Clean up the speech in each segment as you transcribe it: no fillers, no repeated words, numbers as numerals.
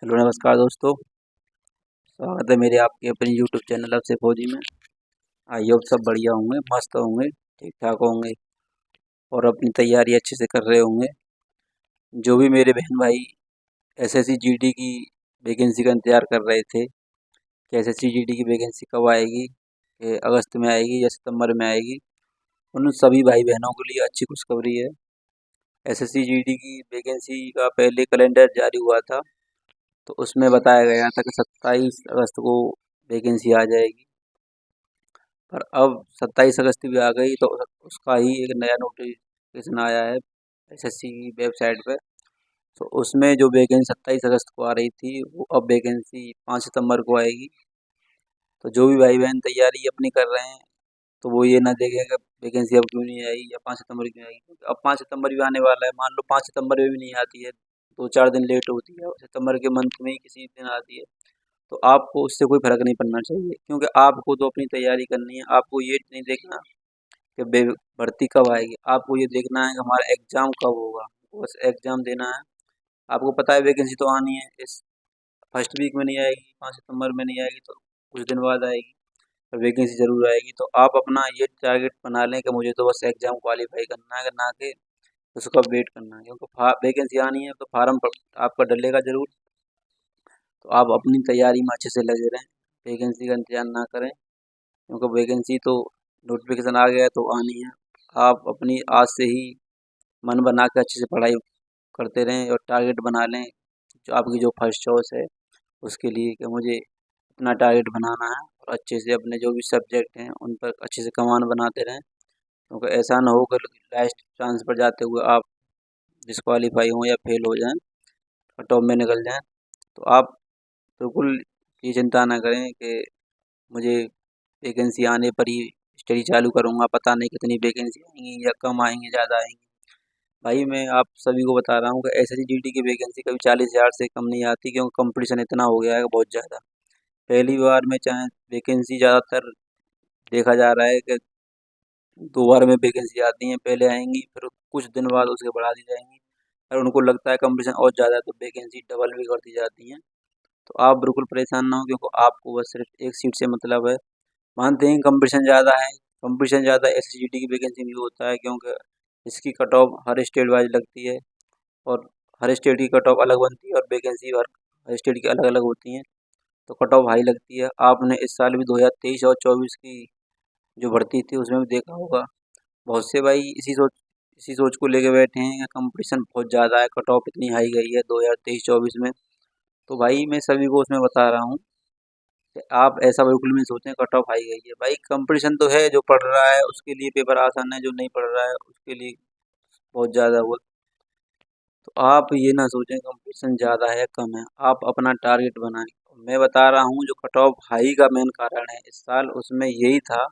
Hello नमस्कार दोस्तों। स्वागत है मेरे आपके अपने यूट्यूब चैनल अक्षय फौजी में। आई होप सब बढ़िया होंगे, मस्त होंगे, ठीक ठाक होंगे और अपनी तैयारी अच्छे से कर रहे होंगे। जो भी मेरे बहन भाई एसएससी जीडी की वैकेंसी का इंतज़ार कर रहे थे कि एसएससी जीडी की वैकेंसी कब आएगी, कि अगस्त में आएगी या सितंबर में आएगी, उन सभी भाई बहनों के लिए अच्छी खुशखबरी है। एसएससी जीडी की वैकेंसी का पहले कैलेंडर जारी हुआ था, तो उसमें बताया गया था कि 27 अगस्त को वैकेंसी आ जाएगी। पर अब 27 अगस्त भी आ गई, तो उसका ही एक नया नोटिफिकेशन आया है एसएससी की वेबसाइट पे। तो उसमें जो वैकेंसी 27 अगस्त को आ रही थी, वो अब वैकेंसी 5 सितंबर को आएगी। तो जो भी भाई बहन तैयारी अपनी कर रहे हैं, तो वो ये ना देखें कि वैकेंसी अब क्यों नहीं आई या 5 सितंबर क्यों आएगी, क्योंकि अब 5 सितंबर भी आने वाला है। मान लो 5 सितंबर में भी नहीं आती है, 2-4 दिन लेट होती है, और सितंबर के मंथ में ही किसी दिन आती है, तो आपको उससे कोई फर्क नहीं पड़ना चाहिए, क्योंकि आपको तो अपनी तैयारी करनी है। आपको ये नहीं देखना कि भर्ती कब आएगी, आपको ये देखना है कि हमारा एग्ज़ाम कब होगा। बस एग्ज़ाम देना है। आपको पता है वैकेंसी तो आनी है, इस फर्स्ट वीक में नहीं आएगी, 5 सितंबर में नहीं आएगी, तो कुछ दिन बाद आएगी, पर वैकेंसी ज़रूर आएगी। तो आप अपना ये टारगेट बना लें कि मुझे तो बस एग्ज़ाम क्वालीफाई करना है, ना कि उसका वेट करना है, क्योंकि वैकेंसी आनी है तो फार्म आपका डलेगा ज़रूर। तो आप अपनी तैयारी में अच्छे से लगे रहें, वैकेंसी का इंतज़ार ना करें, क्योंकि वैकेंसी तो नोटिफिकेशन आ गया है तो आनी है। आप अपनी आज से ही मन बना के अच्छे से पढ़ाई करते रहें और टारगेट बना लें, जो आपकी जो फर्स्ट चॉइस है उसके लिए, कि मुझे अपना टारगेट बनाना है, और अच्छे से अपने जो भी सब्जेक्ट हैं उन पर अच्छे से कमान बनाते रहें, क्योंकि ऐसा ना हो कि लास्ट चांस पर जाते हुए आप डिस्क्वालीफाई हों या फेल हो जाएं, कट ऑफ में निकल जाएं। तो आप बिल्कुल ये चिंता ना करें कि मुझे वैकेंसी आने पर ही स्टडी चालू करूँगा, पता नहीं कितनी वैकेंसी आएंगी या कम आएंगी, ज़्यादा आएंगी। भाई मैं आप सभी को बता रहा हूँ कि एसएससी जीडी की वैकेंसी कभी 40,000 से कम नहीं आती, क्योंकि कंपटीशन इतना हो गया है बहुत ज़्यादा। पहली बार में चाहे वैकेंसी ज़्यादातर देखा जा रहा है कि 2 बार में वैकेंसी आती हैं, पहले आएंगी फिर कुछ दिन बाद उसके बढ़ा दी जाएंगी, और उनको लगता है कंपटीशन और ज़्यादा है तो वैकेंसी डबल भी कर दी जाती हैं। तो आप बिल्कुल परेशान ना हो, क्योंकि आपको बस सिर्फ एक सीट से मतलब है। मानते हैं कंपटीशन ज़्यादा है, कंपटीशन ज़्यादा एसएससीजीडी की वैकेंसी में भी होता है, क्योंकि इसकी cut of her state wise लगती है, और हर स्टेट की कट ऑफ अलग बनती है, और वैकेंसी हर स्टेट की अलग अलग होती हैं, तो कट ऑफ हाई लगती है। आपने इस साल भी 2023 और 24 की जो भर्ती थी उसमें भी देखा होगा, बहुत से भाई इसी सोच को लेके बैठे हैं कि कंपटीशन बहुत ज़्यादा है, कट ऑफ इतनी हाई गई है 2023-24 में। तो भाई मैं सभी को उसमें बता रहा हूँ कि आप ऐसा बिल्कुल भी नहीं सोचें कट ऑफ हाई गई है। भाई कंपटीशन तो है, जो पढ़ रहा है उसके लिए पेपर आसान है, जो नहीं पढ़ रहा है उसके लिए बहुत ज़्यादा हुआ। तो आप ये ना सोचें कंपटीशन ज़्यादा है कम है, आप अपना टारगेट बनाएं। मैं बता रहा हूँ जो कट ऑफ हाई का मेन कारण है इस साल, उसमें यही था,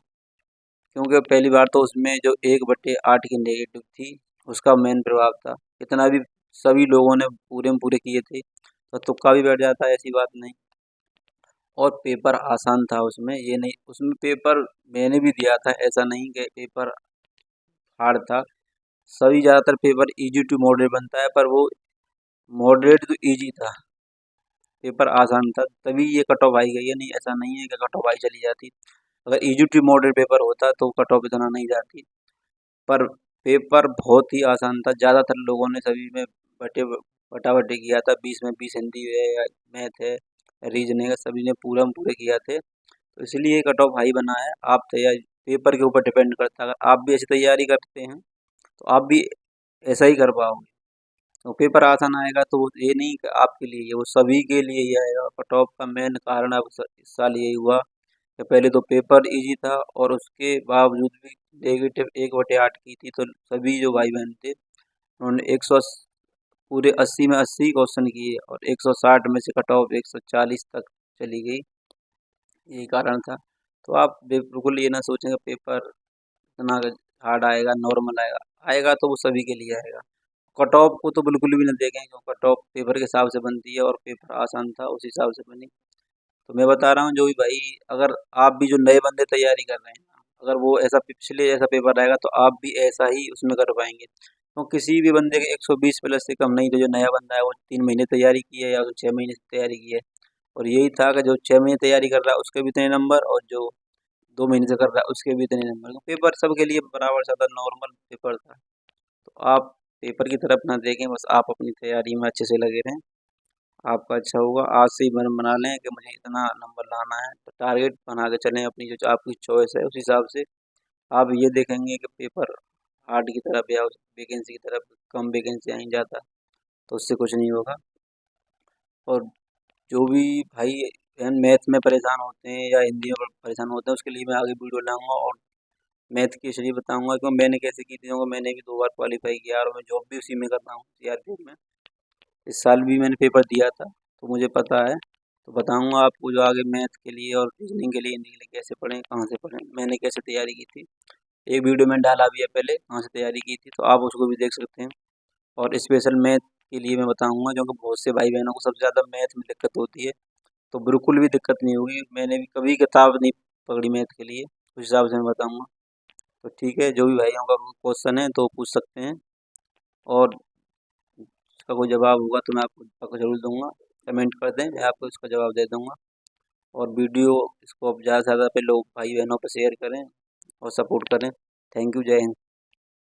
क्योंकि पहली बार तो उसमें जो 1/8 की नेगेटिव थी उसका मेन प्रभाव था। इतना भी सभी लोगों ने पूरे में पूरे किए थे, तो तुक्का भी बैठ जाता है, ऐसी बात नहीं। और पेपर आसान था उसमें, ये नहीं उसमें पेपर मैंने भी दिया था, ऐसा नहीं कि पेपर हार्ड था। सभी ज़्यादातर पेपर इजी टू मॉडरेट बनता है, पर वो मॉडरेट टू इजी था, पेपर आसान था, तभी ये कट ऑफ आई गई है। नहीं ऐसा नहीं है कि कट ऑफ आई चली जाती। अगर इजी टू मॉडरेट पेपर होता तो कट ऑफ इतना नहीं जाती, पर पेपर बहुत ही आसान था। ज़्यादातर लोगों ने सभी में बटे बटाबटी किया था, 20 में 20 हिंदी है या मैथ है, रीजनिंग है, सभी ने पूरा में पूरे किया थे, तो इसलिए कट ऑफ हाई बना है। आप तैयारी पेपर के ऊपर डिपेंड करता है, अगर आप भी ऐसी तैयारी करते हैं तो आप भी ऐसा ही कर पाओगे। तो पेपर आसान आएगा तो वो ये नहीं कि आपके लिए, ये वो सभी के लिए ही आएगा। कट ऑफ का मेन कारण अब इस साल यही हुआ कि पहले तो पेपर इजी था, और उसके बावजूद भी नेगेटिव 1/8 की थी, तो सभी जो भाई बहन थे उन्होंने 100 पूरे 80 में 80 क्वेश्चन किए, और 160 में से कट ऑफ 140 तक चली गई, यही कारण था। तो आप बिल्कुल ये ना सोचें कि पेपर इतना हार्ड आएगा, नॉर्मल आएगा, आएगा तो वो सभी के लिए आएगा। कट ऑफ को तो बिल्कुल भी ना देखें, क्योंकि कट ऑफ पेपर के हिसाब से बनती है, और पेपर आसान था उस हिसाब से बनी। तो मैं बता रहा हूँ जो भी भाई, अगर आप भी जो नए बंदे तैयारी कर रहे हैं, अगर वो ऐसा पिछले जैसा पेपर आएगा तो आप भी ऐसा ही उसमें कर पाएंगे। तो किसी भी बंदे के 120 प्लस से कम नहीं, तो जो नया बंदा है वो 3 महीने तैयारी की है या तो 6 महीने से तैयारी की है। और यही था कि जो 6 महीने तैयारी कर रहा है उसके भी इतने नंबर, और जो 2 महीने से कर रहा है उसके भी इतने नंबर। तो पेपर सबके लिए बराबर सा था, नॉर्मल पेपर था। तो आप पेपर की तरफ ना देखें, बस आप अपनी तैयारी में अच्छे से लगे रहें, आपका अच्छा होगा। आज से ही मन बना लें कि मुझे इतना नंबर लाना है, तो टारगेट बना के चलें अपनी, जो आपकी चॉइस है उस हिसाब से। आप ये देखेंगे कि पेपर हार्ड की तरफ या वैकेंसी की तरफ कम वैकेंसी आई ज़्यादा, तो उससे कुछ नहीं होगा। और जो भी भाई मैथ में परेशान होते हैं या हिंदी में परेशान होते हैं, उसके लिए मैं आगे वीडियो लाऊंगा, और मैथ की इसलिए बताऊंगा कि मैंने कैसे की थी, क्योंकि मैंने भी 2 बार क्वालिफाई किया और मैं जॉब भी उसी में कर रहा हूँ, सीआरपीएफ में। इस साल भी मैंने पेपर दिया था, तो मुझे पता है। तो बताऊंगा आपको जो आगे मैथ के लिए और रीजनिंग के लिए, हिंदी के लिए कैसे पढ़ें, कहाँ से पढ़ें, मैंने कैसे तैयारी की थी। एक वीडियो मैंने डाला भी है पहले, कहाँ से तैयारी की थी, तो आप उसको भी देख सकते हैं। और स्पेशल मैथ के लिए मैं बताऊंगा, क्योंकि बहुत से भाई बहनों को सबसे ज़्यादा मैथ में दिक्कत होती है। तो बिल्कुल भी दिक्कत नहीं होगी, मैंने भी कभी किताब नहीं पकड़ी मैथ के लिए, उस हिसाब से मैं बताऊंगा। तो ठीक है, जो भी भाइयों का क्वेश्चन है तो पूछ सकते हैं, और इसका कोई जवाब होगा तो मैं आपको ज़रूर दूंगा। कमेंट कर दें, मैं आपको इसका जवाब दे दूंगा। और वीडियो इसको अब ज़्यादा से ज़्यादा पे लोग भाई बहनों पर शेयर करें और सपोर्ट करें। थैंक यू, जय हिंद।